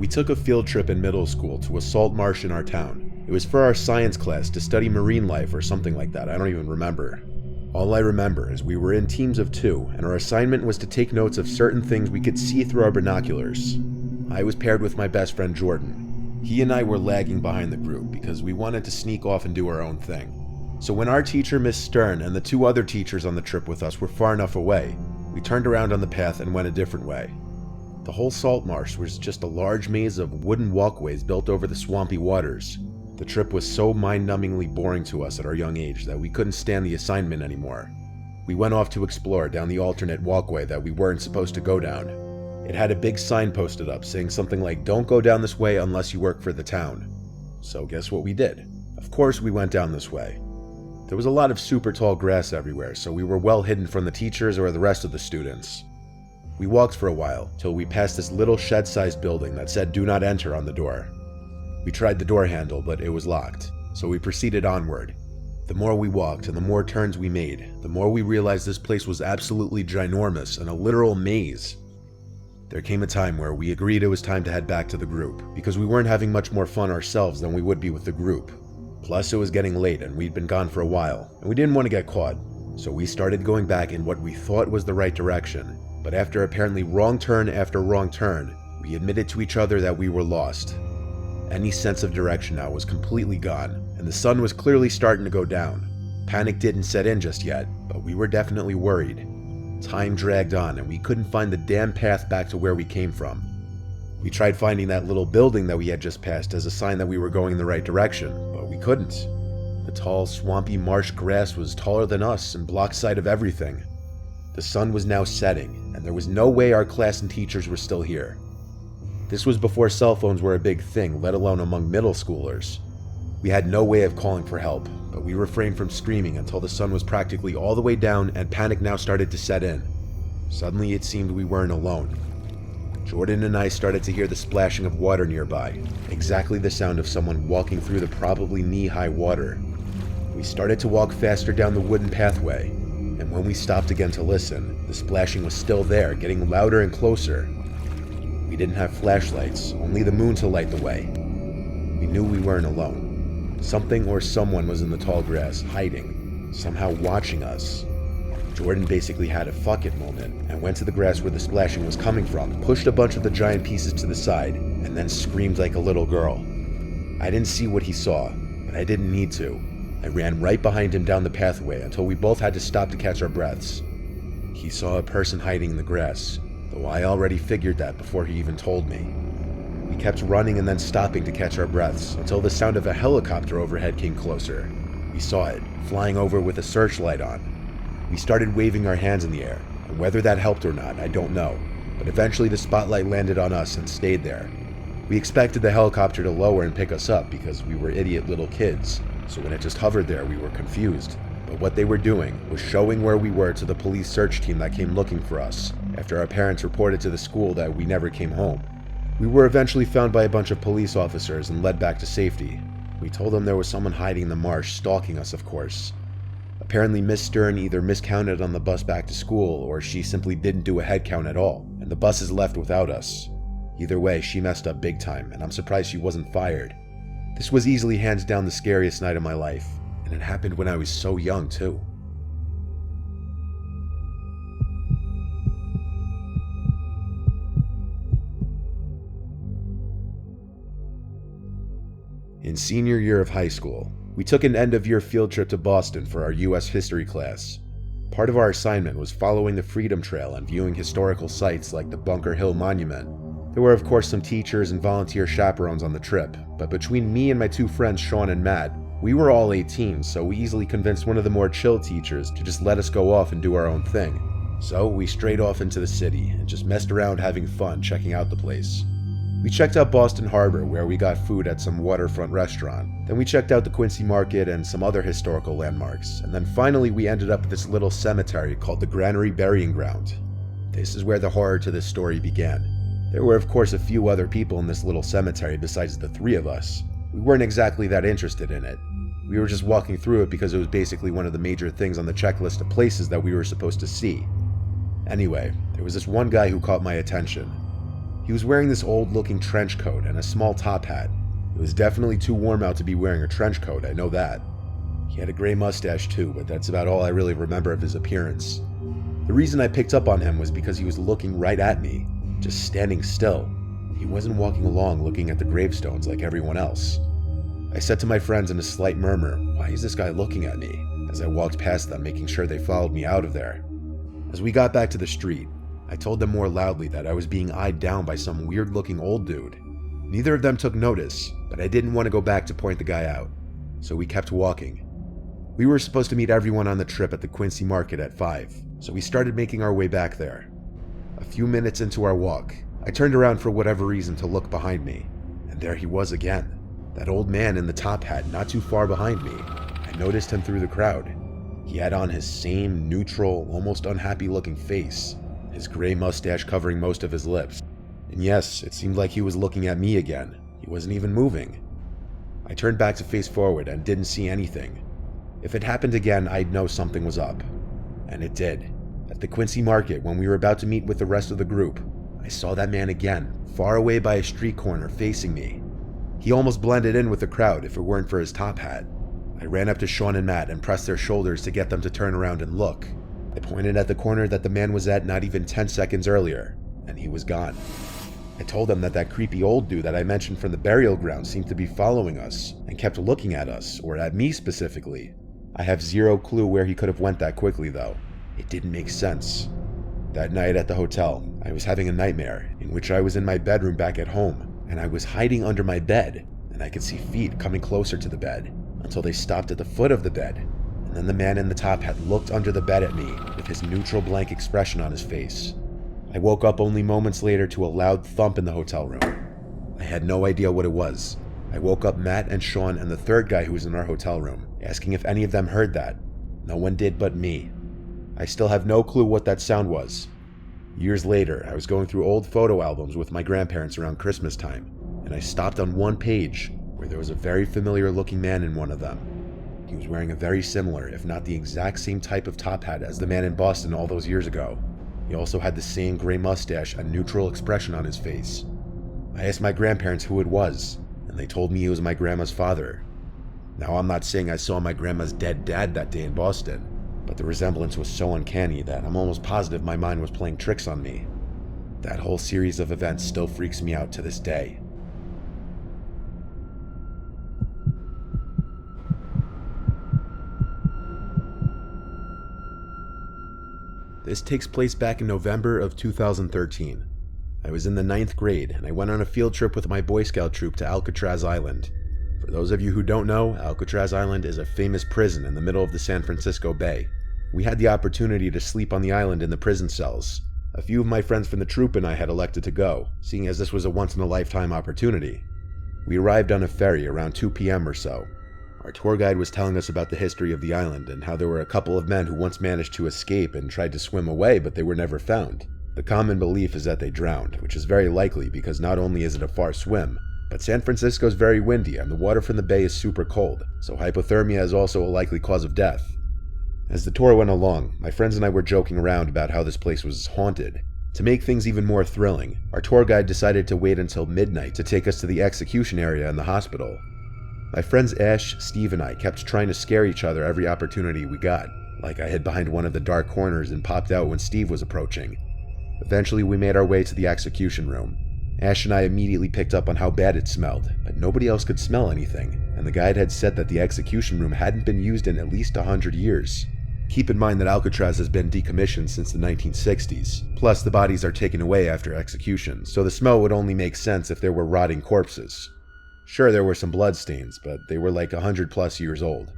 took a field trip in middle school to a salt marsh in our town. It was for our science class to study marine life or something like that, I don't even remember. All I remember is we were in teams of 2, and our assignment was to take notes of certain things we could see through our binoculars. I was paired with my best friend Jordan. He and I were lagging behind the group because we wanted to sneak off and do our own thing. So when our teacher, Miss Stern, and the 2 other teachers on the trip with us were far enough away, we turned around on the path and went a different way. The whole salt marsh was just a large maze of wooden walkways built over the swampy waters. The trip was so mind-numbingly boring to us at our young age that we couldn't stand the assignment anymore. We went off to explore down the alternate walkway that we weren't supposed to go down. It had a big sign posted up saying something like, "Don't go down this way unless you work for the town." So guess what we did? Of course we went down this way. There was a lot of super tall grass everywhere, so we were well hidden from the teachers or the rest of the students. We walked for a while, till we passed this little shed-sized building that said "Do not enter" on the door. We tried the door handle, but it was locked, so we proceeded onward. The more we walked and the more turns we made, the more we realized this place was absolutely ginormous and a literal maze. There came a time where we agreed it was time to head back to the group, because we weren't having much more fun ourselves than we would be with the group. Plus, it was getting late and we'd been gone for a while, and we didn't want to get caught, so we started going back in what we thought was the right direction. But after apparently wrong turn after wrong turn, we admitted to each other that we were lost. Any sense of direction now was completely gone, and the sun was clearly starting to go down. Panic didn't set in just yet, but we were definitely worried. Time dragged on, and we couldn't find the damn path back to where we came from. We tried finding that little building that we had just passed as a sign that we were going in the right direction, but we couldn't. The tall, swampy marsh grass was taller than us and blocked sight of everything. The sun was now setting, and there was no way our class and teachers were still here. This was before cell phones were a big thing, let alone among middle schoolers. We had no way of calling for help, but we refrained from screaming until the sun was practically all the way down and panic now started to set in. Suddenly it seemed we weren't alone. Jordan and I started to hear the splashing of water nearby, exactly the sound of someone walking through the probably knee-high water. We started to walk faster down the wooden pathway, and when we stopped again to listen, the splashing was still there, getting louder and closer. We didn't have flashlights, only the moon to light the way. We knew we weren't alone. Something or someone was in the tall grass, hiding, somehow watching us. Jordan basically had a fuck it moment and went to the grass where the splashing was coming from, pushed a bunch of the giant pieces to the side, and then screamed like a little girl. I didn't see what he saw, but I didn't need to. I ran right behind him down the pathway until we both had to stop to catch our breaths. He saw a person hiding in the grass, though I already figured that before he even told me. We kept running and then stopping to catch our breaths until the sound of a helicopter overhead came closer. We saw it, flying over with a searchlight on. We started waving our hands in the air, and whether that helped or not, I don't know, but eventually the spotlight landed on us and stayed there. We expected the helicopter to lower and pick us up because we were idiot little kids, so when it just hovered there we were confused. But what they were doing was showing where we were to the police search team that came looking for us, after our parents reported to the school that we never came home. We were eventually found by a bunch of police officers and led back to safety. We told them there was someone hiding in the marsh, stalking us of course. Apparently Miss Stern either miscounted on the bus back to school, or she simply didn't do a head count at all, and the buses left without us. Either way, she messed up big time, and I'm surprised she wasn't fired. This was easily hands down the scariest night of my life, and it happened when I was so young too. In senior year of high school, we took an end-of-year field trip to Boston for our U.S. history class. Part of our assignment was following the Freedom Trail and viewing historical sites like the Bunker Hill Monument. There were of course some teachers and volunteer chaperones on the trip, but between me and my 2 friends Sean and Matt, we were all 18, so we easily convinced one of the more chill teachers to just let us go off and do our own thing. So we strayed off into the city and just messed around having fun checking out the place. We checked out Boston Harbor, where we got food at some waterfront restaurant. Then we checked out the Quincy Market and some other historical landmarks. And then finally we ended up at this little cemetery called the Granary Burying Ground. This is where the horror to this story began. There were of course a few other people in this little cemetery besides the 3 of us. We weren't exactly that interested in it. We were just walking through it because it was basically one of the major things on the checklist of places that we were supposed to see. Anyway, there was this one guy who caught my attention. He was wearing this old-looking trench coat and a small top hat. It was definitely too warm out to be wearing a trench coat, I know that. He had a gray mustache too, but that's about all I really remember of his appearance. The reason I picked up on him was because he was looking right at me, just standing still. He wasn't walking along looking at the gravestones like everyone else. I said to my friends in a slight murmur, "Why is this guy looking at me?" as I walked past them, making sure they followed me out of there. As we got back to the street, I told them more loudly that I was being eyed down by some weird-looking old dude. Neither of them took notice, but I didn't want to go back to point the guy out, so we kept walking. We were supposed to meet everyone on the trip at the Quincy Market at 5, so we started making our way back there. A few minutes into our walk, I turned around for whatever reason to look behind me, and there he was again. That old man in the top hat not too far behind me. I noticed him through the crowd. He had on his same neutral, almost unhappy-looking face, his gray mustache covering most of his lips. And yes, it seemed like he was looking at me again. He wasn't even moving. I turned back to face forward and didn't see anything. If it happened again, I'd know something was up. And it did. At the Quincy Market, when we were about to meet with the rest of the group, I saw that man again, far away by a street corner facing me. He almost blended in with the crowd if it weren't for his top hat. I ran up to Sean and Matt and pressed their shoulders to get them to turn around and look. I pointed at the corner that the man was at not even 10 seconds earlier, and he was gone. I told them that that creepy old dude that I mentioned from the burial ground seemed to be following us and kept looking at us, or at me specifically. I have zero clue where he could have went that quickly though. It didn't make sense. That night at the hotel, I was having a nightmare in which I was in my bedroom back at home, and I was hiding under my bed, and I could see feet coming closer to the bed until they stopped at the foot of the bed, and then the man in the top hat looked under the bed at me with his neutral blank expression on his face. I woke up only moments later to a loud thump in the hotel room. I had no idea what it was. I woke up Matt and Sean and the third guy who was in our hotel room, asking if any of them heard that. No one did but me. I still have no clue what that sound was. Years later, I was going through old photo albums with my grandparents around Christmas time, and I stopped on one page where there was a very familiar looking man in one of them. He was wearing a very similar, if not the exact same type of top hat as the man in Boston all those years ago. He also had the same gray mustache and neutral expression on his face. I asked my grandparents who it was, and they told me it was my grandma's father. Now, I'm not saying I saw my grandma's dead dad that day in Boston, but the resemblance was so uncanny that I'm almost positive my mind was playing tricks on me. That whole series of events still freaks me out to this day. This takes place back in November of 2013. I was in the 9th grade, and I went on a field trip with my Boy Scout troop to Alcatraz Island. For those of you who don't know, Alcatraz Island is a famous prison in the middle of the San Francisco Bay. We had the opportunity to sleep on the island in the prison cells. A few of my friends from the troop and I had elected to go, seeing as this was a once-in-a-lifetime opportunity. We arrived on a ferry around 2 p.m. or so. Our tour guide was telling us about the history of the island and how there were a couple of men who once managed to escape and tried to swim away, but they were never found. The common belief is that they drowned, which is very likely because not only is it a far swim, but San Francisco is very windy and the water from the bay is super cold, so hypothermia is also a likely cause of death. As the tour went along, my friends and I were joking around about how this place was haunted. To make things even more thrilling, our tour guide decided to wait until midnight to take us to the execution area in the hospital. My friends Ash, Steve, and I kept trying to scare each other every opportunity we got, like I hid behind one of the dark corners and popped out when Steve was approaching. Eventually, we made our way to the execution room. Ash and I immediately picked up on how bad it smelled, but nobody else could smell anything, and the guide had said that the execution room hadn't been used in at least 100 years. Keep in mind that Alcatraz has been decommissioned since the 1960s, plus the bodies are taken away after execution, so the smell would only make sense if there were rotting corpses. Sure, there were some bloodstains, but they were like 100+ years old.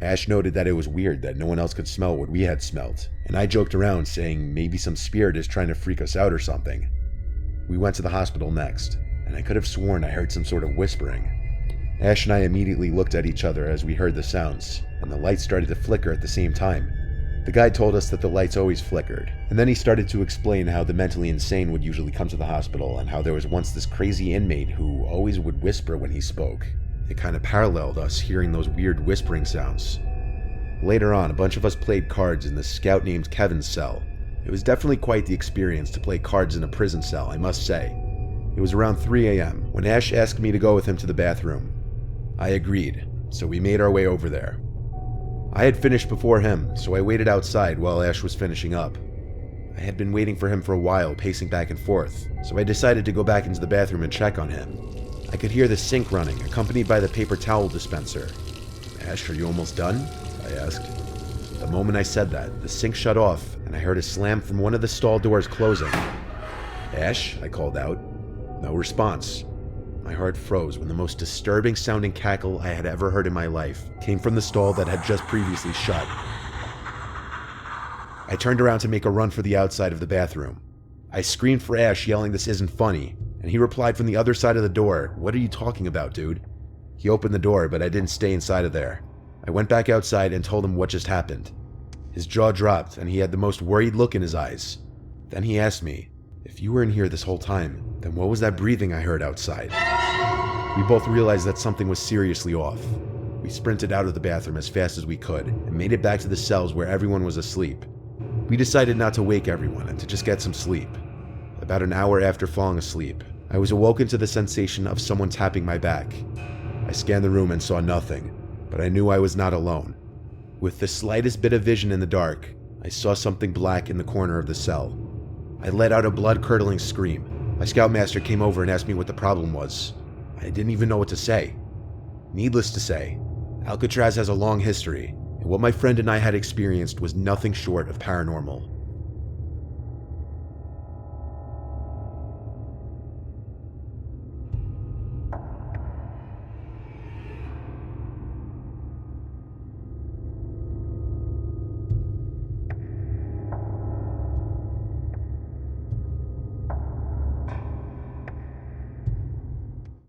Ash noted that it was weird that no one else could smell what we had smelt, and I joked around saying maybe some spirit is trying to freak us out or something. We went to the hospital next, and I could have sworn I heard some sort of whispering. Ash and I immediately looked at each other as we heard the sounds, and the lights started to flicker at the same time. The guide told us that the lights always flickered, and then he started to explain how the mentally insane would usually come to the hospital and how there was once this crazy inmate who always would whisper when he spoke. It kind of paralleled us hearing those weird whispering sounds. Later on, a bunch of us played cards in the scout named Kevin's cell. It was definitely quite the experience to play cards in a prison cell, I must say. It was around 3 a.m. when Ash asked me to go with him to the bathroom. I agreed, so we made our way over there. I had finished before him, so I waited outside while Ash was finishing up. I had been waiting for him for a while, pacing back and forth, so I decided to go back into the bathroom and check on him. I could hear the sink running, accompanied by the paper towel dispenser. "Ash, are you almost done?" I asked. The moment I said that, the sink shut off, and I heard a slam from one of the stall doors closing. "Ash?" I called out. No response. My heart froze when the most disturbing sounding cackle I had ever heard in my life came from the stall that had just previously shut. I turned around to make a run for the outside of the bathroom. I screamed for Ash, yelling, "This isn't funny," and he replied from the other side of the door, "What are you talking about, dude?" He opened the door, but I didn't stay inside of there. I went back outside and told him what just happened. His jaw dropped, and he had the most worried look in his eyes. Then he asked me, "If you were in here this whole time, then what was that breathing I heard outside?" We both realized that something was seriously off. We sprinted out of the bathroom as fast as we could and made it back to the cells where everyone was asleep. We decided not to wake everyone and to just get some sleep. About an hour after falling asleep, I was awoken to the sensation of someone tapping my back. I scanned the room and saw nothing, but I knew I was not alone. With the slightest bit of vision in the dark, I saw something black in the corner of the cell. I let out a blood-curdling scream. My scoutmaster came over and asked me what the problem was. I didn't even know what to say. Needless to say, Alcatraz has a long history, and what my friend and I had experienced was nothing short of paranormal.